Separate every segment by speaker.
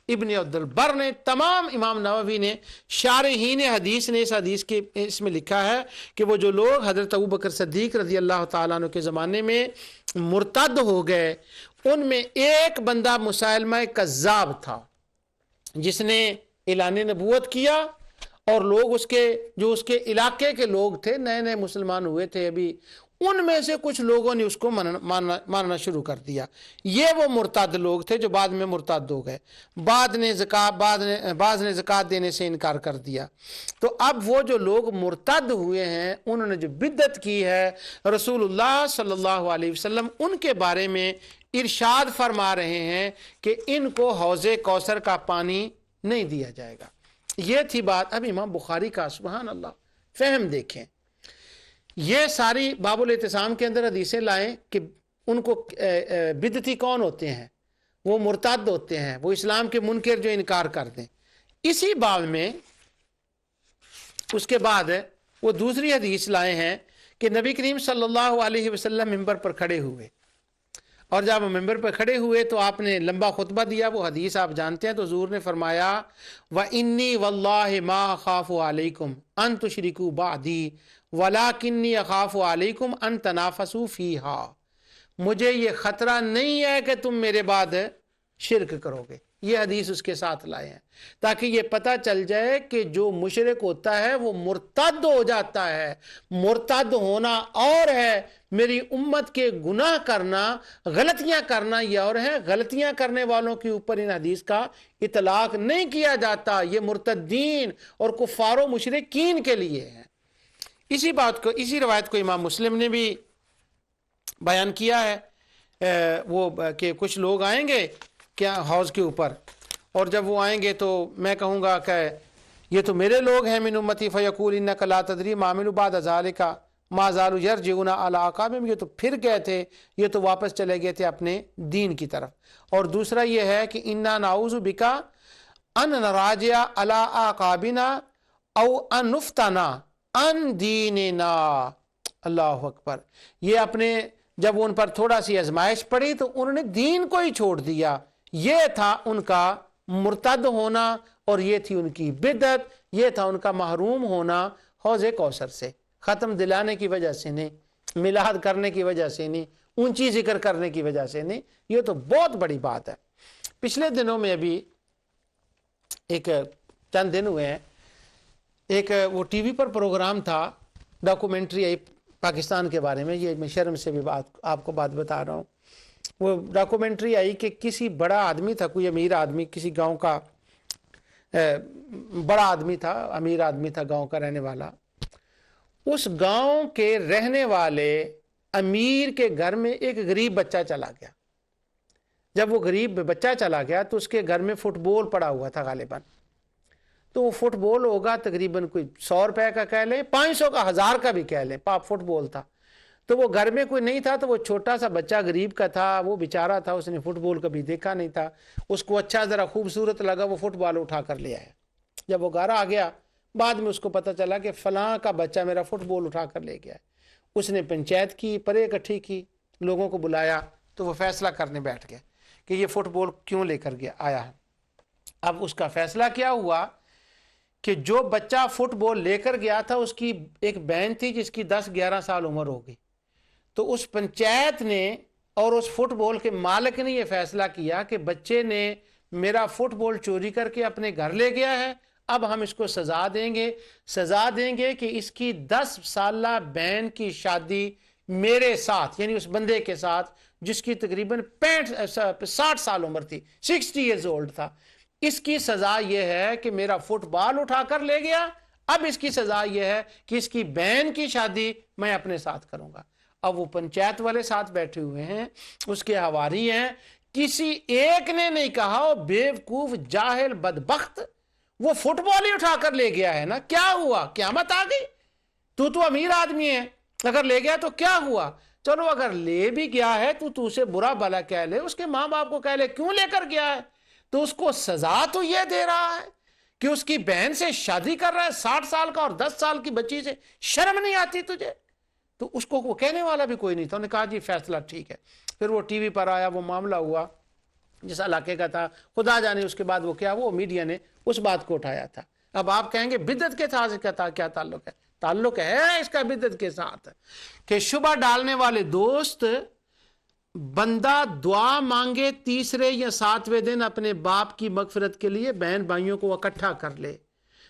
Speaker 1: ابن عبد البر نے، تمام امام نووی نے، شارحین حدیث نے اس میں لکھا ہے کہ وہ جو لوگ حضرت ابوبکر صدیق رضی اللہ تعالیٰ عنہ کے زمانے میں مرتد ہو گئے، ان میں ایک بندہ مسیلمہ کذاب تھا جس نے اعلان نبوت کیا، اور لوگ اس کے علاقے کے لوگ تھے، نئے نئے مسلمان ہوئے تھے ابھی، ان میں سے کچھ لوگوں نے اس کو ماننا شروع کر دیا۔ یہ وہ مرتد لوگ تھے جو بعد میں مرتد ہو گئے، بعض نے زکوٰۃ دینے سے انکار کر دیا۔ تو اب وہ جو لوگ مرتد ہوئے ہیں، انہوں نے جو بدعت کی ہے، رسول اللہ صلی اللہ علیہ وسلم ان کے بارے میں ارشاد فرما رہے ہیں کہ ان کو حوض کوثر کا پانی نہیں دیا جائے گا۔ یہ تھی بات۔ اب امام بخاری کا سبحان اللہ فہم دیکھیں، یہ ساری باب الاعتصام کے اندر حدیثیں لائیں کہ ان کو بدعتی کون ہوتے ہیں، وہ مرتد ہوتے ہیں، وہ اسلام کے منکر جو انکار کر دیں۔ اسی باب میں اس کے بعد وہ دوسری حدیث لائے ہیں کہ نبی کریم صلی اللہ علیہ وسلم ممبر پر کھڑے ہوئے، اور جب ممبر پر کھڑے ہوئے تو آپ نے لمبا خطبہ دیا، وہ حدیث آپ جانتے ہیں۔ تو حضور نے فرمایا وَإِنِّي وَاللَّهِ مَا أَخَافُ عَلَيْكُمْ أَن تُشْرِكُوا بَعْدِي وَلَكِنِّي أَخَافُ عَلَيْكُمْ أَن تَنَافَسُوا فِيهَا، مجھے یہ خطرہ نہیں ہے کہ تم میرے بعد شرک کرو گے۔ یہ حدیث اس کے ساتھ لائے ہیں تاکہ یہ پتہ چل جائے کہ جو مشرک ہوتا ہے وہ مرتد ہو جاتا ہے۔ مرتد ہونا اور ہے، میری امت کے گناہ کرنا، غلطیاں کرنا یہ اور ہے۔ غلطیاں کرنے والوں کے اوپر ان حدیث کا اطلاق نہیں کیا جاتا، یہ مرتدین اور کفار و مشرکین کے لیے ہے۔ اسی روایت کو امام مسلم نے بھی بیان کیا ہے، وہ کہ کچھ لوگ آئیں گے کیا حوض کے اوپر، اور جب وہ آئیں گے تو میں کہوں گا کہ یہ تو میرے لوگ ہیں من امتی، فیقول انک لا تدری ما عملوا بعد ذلک ما زالوا یرجعون علی اعقابہم، یہ تو پھر گئے تھے، یہ تو واپس چلے گئے تھے اپنے دین کی طرف۔ اور دوسرا یہ ہے کہ انا نعوذ بک ان نراجع علی اعقابنا او ان نفتنا ان دیننا۔ اللہ اکبر، یہ اپنے جب ان پر تھوڑا سی آزمائش پڑی تو انہوں نے دین کو ہی چھوڑ دیا۔ یہ تھا ان کا مرتد ہونا، اور یہ تھی ان کی بدعت، یہ تھا ان کا محروم ہونا حوض کوثر سے۔ ختم دلانے کی وجہ سے نہیں، میلاد کرنے کی وجہ سے نہیں، اونچی ذکر کرنے کی وجہ سے نہیں، یہ تو بہت بڑی بات ہے۔ پچھلے دنوں میں ابھی چند دن ہوئے ہیں، ایک وہ ٹی وی پر پروگرام تھا، ڈاکومنٹری آئی پاکستان کے بارے میں، یہ میں شرم سے بھی آپ کو بات بتا رہا ہوں۔ وہ ڈاکومنٹری آئی کہ کسی بڑا آدمی تھا، کوئی امیر آدمی، کسی گاؤں کا بڑا آدمی تھا، امیر آدمی تھا، گاؤں کا رہنے والا۔ اس گاؤں کے رہنے والے امیر کے گھر میں ایک غریب بچہ چلا گیا۔ جب وہ غریب بچہ چلا گیا تو اس کے گھر میں فٹ بال پڑا ہوا تھا غالباً، تو وہ فٹ بال ہوگا تقریباً کوئی 100 روپے کا کہہ لیں، 500 کا، 1000 کا بھی کہہ لیں، فٹ بال تھا۔ تو وہ گھر میں کوئی نہیں تھا، تو وہ چھوٹا سا بچہ غریب کا تھا، وہ بیچارہ تھا، اس نے فٹ بال کبھی دیکھا نہیں تھا، اس کو اچھا ذرا خوبصورت لگا، وہ فٹ بال اٹھا کر لے آیا۔ جب وہ گھر آ گیا، بعد میں اس کو پتہ چلا کہ فلاں کا بچہ میرا فٹ بال اٹھا کر لے گیا ہے۔ اس نے پنچایت کی، پرے اکٹھی کی، لوگوں کو بلایا، تو وہ فیصلہ کرنے بیٹھ گئے کہ یہ فٹ بال کیوں لے کر آیا ہے۔ اب اس کا فیصلہ کیا ہوا کہ جو بچہ فٹ بال لے کر گیا تھا، اس کی ایک بہن تھی جس کی 10-11 سال عمر ہو گئی۔ تو اس پنچایت نے اور اس فٹ بال کے مالک نے یہ فیصلہ کیا کہ بچے نے میرا فٹ بال چوری کر کے اپنے گھر لے گیا ہے، اب ہم اس کو سزا دیں گے کہ اس کی 10 سالہ بہن کی شادی میرے ساتھ، یعنی اس بندے کے ساتھ جس کی تقریباً 60 سال عمر تھی، 60 ایئرز اولڈ تھا۔ اس کی سزا یہ ہے کہ میرا فٹ بال اٹھا کر لے گیا، اب اس کی سزا یہ ہے کہ اس کی بہن کی شادی میں اپنے ساتھ کروں گا۔ اب وہ پنچایت والے ساتھ بیٹھے ہوئے ہیں، اس کے حواری ہیں، کسی ایک نے نہیں کہا وہ بیوقوف جاہل بدبخت، وہ فٹ بال ہی اٹھا کر لے گیا ہے نا، کیا ہوا؟ قیامت آ گئی؟ تو امیر آدمی ہے، اگر لے گیا تو کیا ہوا؟ چلو اگر لے بھی گیا ہے تو اسے برا بھلا کہہ لے، اس کے ماں باپ کو کہہ لے کیوں لے کر گیا ہے، تو اس کو سزا تو یہ دے رہا ہے کہ اس کی بہن سے شادی کر رہا ہے، 60 سال کا، اور 10 سال کی بچی سے، شرم نہیں آتی تجھے؟ تو اس کو وہ کہنے والا بھی کوئی نہیں تھا، انہوں نے کہا جی فیصلہ ٹھیک ہے۔ پھر وہ ٹی وی پر آیا، وہ معاملہ ہوا، جس علاقے کا تھا، خدا جانے اس کے بعد وہ کیا، وہ میڈیا نے اس بات کو اٹھایا تھا۔ اب آپ کہیں گے بدعت کے ساتھ کیا تعلق ہے؟ تعلق ہے اس کا بدعت کے ساتھ کہ شبہ ڈالنے والے دوست، بندہ دعا مانگے تیسرے یا ساتویں دن اپنے باپ کی مغفرت کے لیے بہن بھائیوں کو اکٹھا کر لے،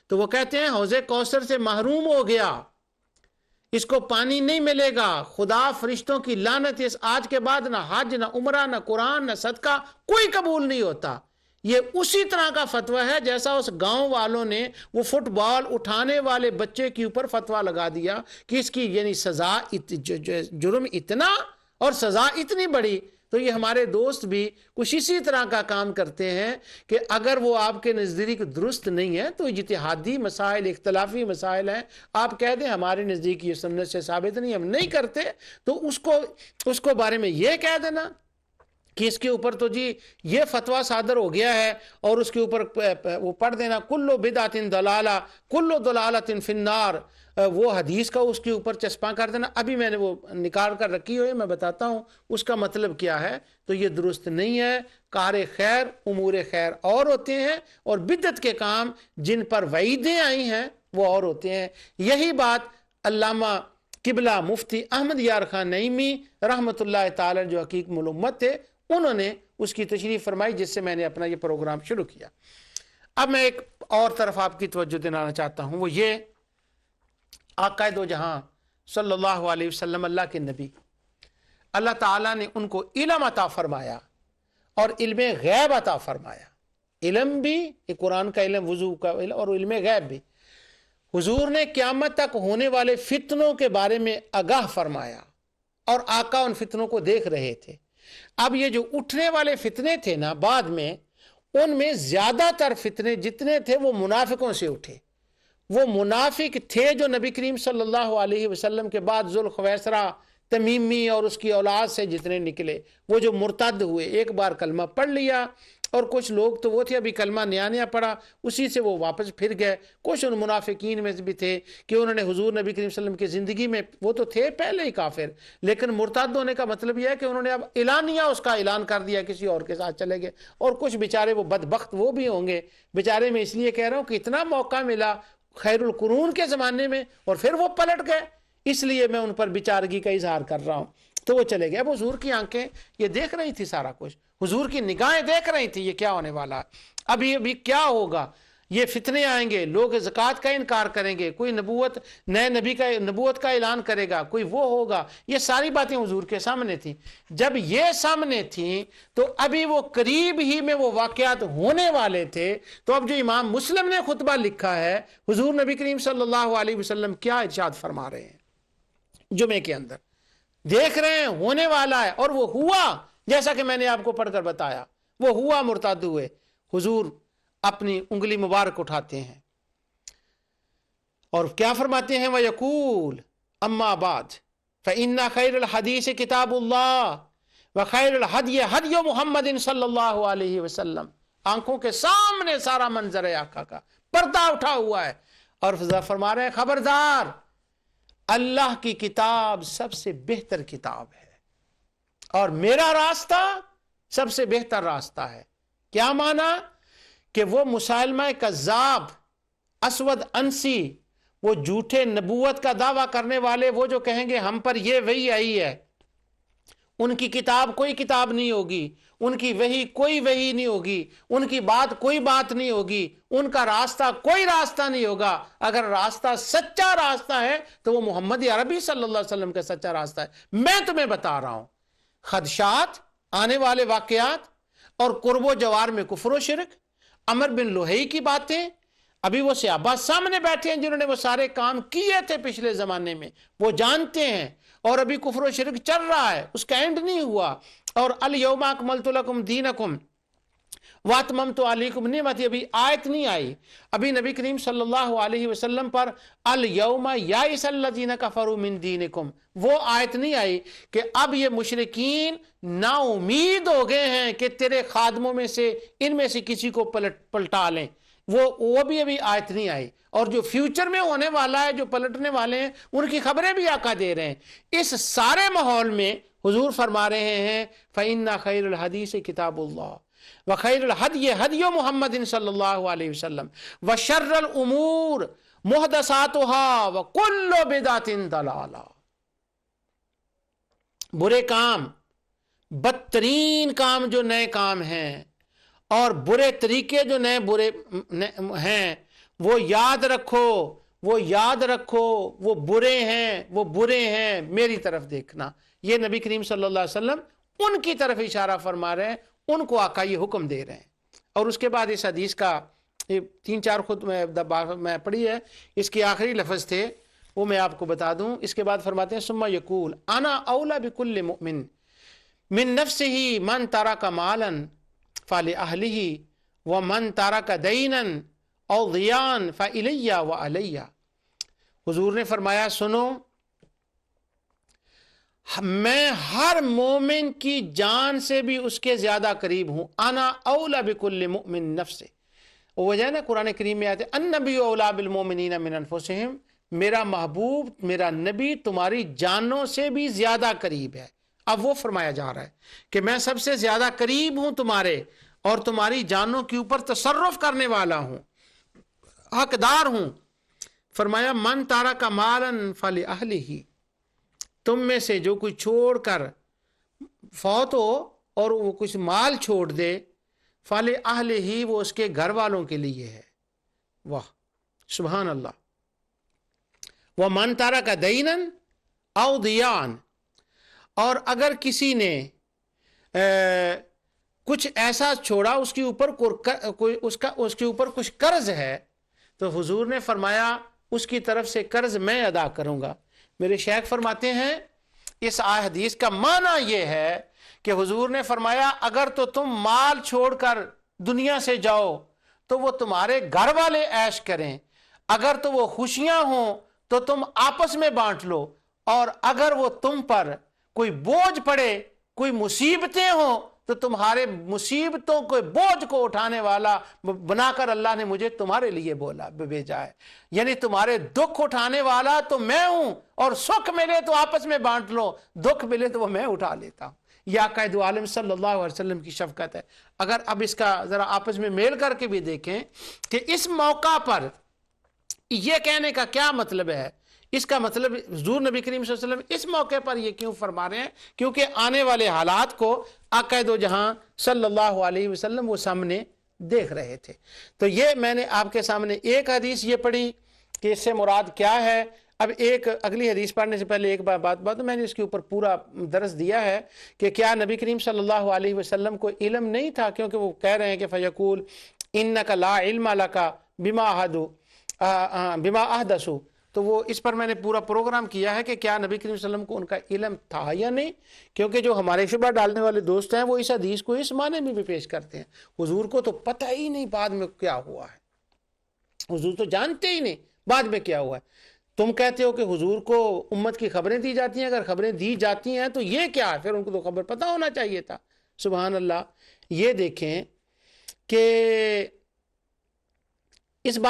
Speaker 1: تو وہ کہتے ہیں حوض کوثر سے محروم ہو گیا، اس کو پانی نہیں ملے گا، خدا فرشتوں کی لعنت، اس آج کے بعد نہ حج نہ عمرہ نہ قرآن نہ صدقہ کوئی قبول نہیں ہوتا۔ یہ اسی طرح کا فتویٰ ہے جیسا اس گاؤں والوں نے وہ فٹ بال اٹھانے والے بچے کے اوپر فتویٰ لگا دیا کہ اس کی یعنی سزا جرم اتنا اور سزا اتنی بڑی۔ تو یہ ہمارے دوست بھی کچھ اسی طرح کا کام کرتے ہیں کہ اگر وہ آپ کے نزدیک درست نہیں ہے تو اجتہادی مسائل، اختلافی مسائل ہیں، آپ کہہ دیں ہمارے نزدیک یہ سنت سے ثابت نہیں، ہم نہیں کرتے، تو اس کو بارے میں یہ کہہ دینا کہ اس کے اوپر تو جی یہ فتویٰ صادر ہو گیا ہے، اور اس کے اوپر وہ پڑھ دینا کلو بدعت ضلالہ کلو ضلالۃ فی النار، وہ حدیث کا اس کے اوپر چسپاں کر دینا۔ ابھی میں نے وہ نکال کر رکھی ہوئی، میں بتاتا ہوں اس کا مطلب کیا ہے۔ تو یہ درست نہیں ہے۔ کار خیر، امور خیر اور ہوتے ہیں، اور بدعت کے کام جن پر وعیدیں آئی ہیں وہ اور ہوتے ہیں۔ یہی بات علامہ قبلہ مفتی احمد یار خان نعیمی رحمۃ اللہ تعالی جو حقیق الامت تھے، انہوں نے اس کی تشریح فرمائی، جس سے میں نے اپنا یہ پروگرام شروع کیا۔ اب میں ایک اور طرف آپ کی توجہ دلانا چاہتا ہوں، وہ یہ آقا دو جہاں صلی اللہ علیہ وسلم، اللہ کے نبی، اللہ تعالیٰ نے ان کو علم عطا فرمایا اور علم غیب عطا فرمایا۔ علم بھی قرآن کا علم، وضو کا علم، اور علم غیب بھی۔ حضور نے قیامت تک ہونے والے فتنوں کے بارے میں آگاہ فرمایا، اور آقا ان فتنوں کو دیکھ رہے تھے۔ اب یہ جو اٹھنے والے فتنے تھے نا بعد میں، ان میں زیادہ تر فتنے جتنے تھے وہ منافقوں سے اٹھے۔ وہ منافق تھے جو نبی کریم صلی اللہ علیہ وسلم کے بعد ذوالخویسرہ، تمیمی اور اس کی اولاد سے جتنے نکلے، وہ جو مرتد ہوئے، ایک بار کلمہ پڑھ لیا، اور کچھ لوگ تو وہ تھے ابھی کلمہ نیا پڑھا، اسی سے وہ واپس پھر گئے۔ کچھ ان منافقین میں بھی تھے کہ انہوں نے حضور نبی کریم صلی اللہ علیہ وسلم کی زندگی میں، وہ تو تھے پہلے ہی کافر، لیکن مرتد ہونے کا مطلب یہ ہے کہ انہوں نے اب اعلانیہ اس کا اعلان کر دیا، کسی اور کے ساتھ چلے گئے۔ اور کچھ بیچارے وہ بدبخت وہ بھی ہوں گے بیچارے، میں اس لیے کہہ رہا ہوں کہ اتنا موقع ملا خیر القرون کے زمانے میں اور پھر وہ پلٹ گئے، اس لیے میں ان پر بیچارگی کا اظہار کر رہا ہوں۔ تو وہ چلے گئے۔ اب حضور کی آنکھیں یہ دیکھ رہی تھی سارا کچھ، حضور کی نگاہیں دیکھ رہی تھی یہ کیا ہونے والا ہے، ابھی کیا ہوگا، یہ فتنے آئیں گے، لوگ زکوٰۃ کا انکار کریں گے، کوئی نئے نبی کا نبوت کا اعلان کرے گا، کوئی وہ ہوگا۔ یہ ساری باتیں حضور کے سامنے تھیں۔ جب یہ سامنے تھیں تو ابھی وہ قریب ہی میں وہ واقعات ہونے والے تھے۔ تو اب جو امام مسلم نے خطبہ لکھا ہے، حضور نبی کریم صلی اللہ علیہ وسلم کیا ارشاد فرما رہے ہیں جمعے کے اندر، دیکھ رہے ہیں ہونے والا ہے، اور وہ ہوا جیسا کہ میں نے آپ کو پڑھ کر بتایا، وہ ہوا، مرتد ہوئے۔ حضور اپنی انگلی مبارک اٹھاتے ہیں اور کیا فرماتے ہیں، وَيَقُولُ أَمَّا بَعْدُ فَإِنَّ خَيْرَ الْحَدِيثِ كِتَابُ اللَّهِ وَخَيْرَ الْهَدْيِ هَدْيُ مُحَمَّدٍ صلی اللہ علیہ وسلم۔ آنکھوں کے سامنے سارا منظر ہے، آقا کا پردہ اٹھا ہوا ہے، اور فرما رہے ہیں خبردار، اللہ کی کتاب سب سے بہتر کتاب ہے، اور میرا راستہ سب سے بہتر راستہ ہے۔ کیا معنی؟ کہ وہ مسالمہ کذاب، اسود انسی، وہ جھوٹے نبوت کا دعویٰ کرنے والے، وہ جو کہیں گے ہم پر یہ وحی آئی ہے، ان کی کتاب کوئی کتاب نہیں ہوگی، ان کی وحی کوئی وحی نہیں ہوگی، ان کی بات کوئی بات نہیں ہوگی، ان کا راستہ کوئی راستہ نہیں ہوگا۔ اگر راستہ سچا راستہ ہے تو وہ محمد عربی صلی اللہ علیہ وسلم کا سچا راستہ ہے۔ میں تمہیں بتا رہا ہوں خدشات، آنے والے واقعات، اور قرب و جوار میں کفر و شرک، عمر بن لوہی کی باتیں، ابھی وہ صحابہ سامنے بیٹھے ہیں جنہوں نے وہ سارے کام کیے تھے پچھلے زمانے میں، وہ جانتے ہیں، اور ابھی کفر و شرک چل رہا ہے، اس کا اینڈ نہیں ہوا۔ اور الیوم اکملت لکم دینکم واتممت علیکم نعمتی، ابھی آیت نہیں آئی، ابھی نبی کریم صلی اللہ علیہ وسلم پر الیوم یائس الذین کفروا من دینکم، وہ آیت نہیں آئی کہ اب یہ مشرکین نا امید ہو گئے ہیں کہ تیرے خادموں میں سے ان میں سے کسی کو پلٹا لیں، وہ بھی ابھی آیت نہیں آئی۔ اور جو فیوچر میں ہونے والا ہے، جو پلٹنے والے ہیں، ان کی خبریں بھی آقا دے رہے ہیں۔ اس سارے ماحول میں حضور فرما رہے ہیں فَإِنَّ خَيْرَ الْحَدِيثِ كِتَابُ اللَّهِ، وخیر الہدی ہدی محمد صلی اللہ علیہ وسلم وشر الامور محدثاتها وکل بدعۃ ضلالہ. برے کام، بدترین کام جو نئے کام ہیں اور برے طریقے جو نئے برے ہیں، وہ یاد رکھو، وہ یاد رکھو، وہ برے ہیں، وہ برے ہیں، میری طرف دیکھنا. یہ نبی کریم صلی اللہ علیہ وسلم ان کی طرف اشارہ فرما رہے ہیں، ان کو آقا یہ حکم دے رہے ہیں. اور اس کے بعد اس حدیث کا 3-4 خود میں پڑھی ہے، اس کے آخری لفظ تھے وہ میں آپ کو بتا دوں. اس کے بعد فرماتے ہیں ثم یقول انا اولا بکل مؤمن من نفسه من ترک مالا فلأہلہ ومن ترک دینا او ضیان فإلی وعلی. حضور نے فرمایا سنو، میں ہر مومن کی جان سے بھی اس کے زیادہ قریب ہوں. انا اولا بکل مؤمن نفسه، وہ وجہ ہے نا قرآن کریم میں آتے النبی اولا بالمؤمنین من انفسہم، میرا محبوب، میرا نبی تمہاری جانوں سے بھی زیادہ قریب ہے. اب وہ فرمایا جا رہا ہے کہ میں سب سے زیادہ قریب ہوں تمہارے، اور تمہاری جانوں کے اوپر تصرف کرنے والا ہوں، حقدار ہوں. فرمایا من تارک مالا فلأہلہ، تم میں سے جو کوئی چھوڑ کر فوت ہو اور وہ کچھ مال چھوڑ دے، فلأہلہ، وہ اس کے گھر والوں کے لیے ہے. واہ سبحان اللہ. ومن ترک دینا او دیان، اور اگر کسی نے کچھ ایسا چھوڑا اس کے اوپر اس کے اوپر کچھ قرض ہے، تو حضور نے فرمایا اس کی طرف سے قرض میں ادا کروں گا. میرے شیخ فرماتے ہیں اس حدیث کا معنی یہ ہے کہ حضور نے فرمایا اگر تو تم مال چھوڑ کر دنیا سے جاؤ تو وہ تمہارے گھر والے عیش کریں، اگر تو وہ خوشیاں ہوں تو تم آپس میں بانٹ لو، اور اگر وہ تم پر کوئی بوجھ پڑے، کوئی مصیبتیں ہوں تو تمہارے مصیبتوں کو بوجھ کو اٹھانے والا بنا کر اللہ نے مجھے تمہارے لیے بھیجا ہے. یعنی تمہارے دکھ اٹھانے والا تو میں ہوں، اور سکھ ملے تو آپس میں بانٹ لو، دکھ ملے تو وہ میں اٹھا لیتا ہوں. یا قائد عالم صلی اللہ علیہ وسلم کی شفقت ہے. اگر اب اس کا ذرا آپس میں میل کر کے بھی دیکھیں کہ اس موقع پر یہ کہنے کا کیا مطلب ہے، اس کا مطلب حضور نبی کریم صلی اللہ علیہ وسلم اس موقع پر یہ کیوں فرما رہے ہیں؟ کیونکہ آنے والے حالات کو آقا دو جہاں صلی اللہ علیہ وسلم وہ سامنے دیکھ رہے تھے. تو یہ میں نے آپ کے سامنے ایک حدیث یہ پڑھی کہ اس سے مراد کیا ہے. اب ایک اگلی حدیث پڑھنے سے پہلے ایک بات میں نے اس کے اوپر پورا درس دیا ہے کہ کیا نبی کریم صلی اللہ علیہ وسلم کو علم نہیں تھا؟ کیونکہ وہ کہہ رہے ہیں کہ فیقول انک لا علم لک بما احدثوا. تو وہ اس پر میں نے پورا پروگرام کیا ہے کہ کیا نبی کریم صلی اللہ علیہ وسلم کو ان کا علم تھا یا نہیں، کیونکہ جو ہمارے شبہ ڈالنے والے دوست ہیں وہ اس حدیث کو اس معنی میں بھی پیش کرتے ہیں حضور کو تو پتہ ہی نہیں بعد میں کیا ہوا ہے، حضور تو جانتے ہی نہیں بعد میں کیا ہوا ہے. تم کہتے ہو کہ حضور کو امت کی خبریں دی جاتی ہیں، اگر خبریں دی جاتی ہیں تو یہ کیا ہے؟ پھر ان کو تو خبر پتہ ہونا چاہیے تھا. سبحان اللہ. یہ دیکھیں کہ اس بات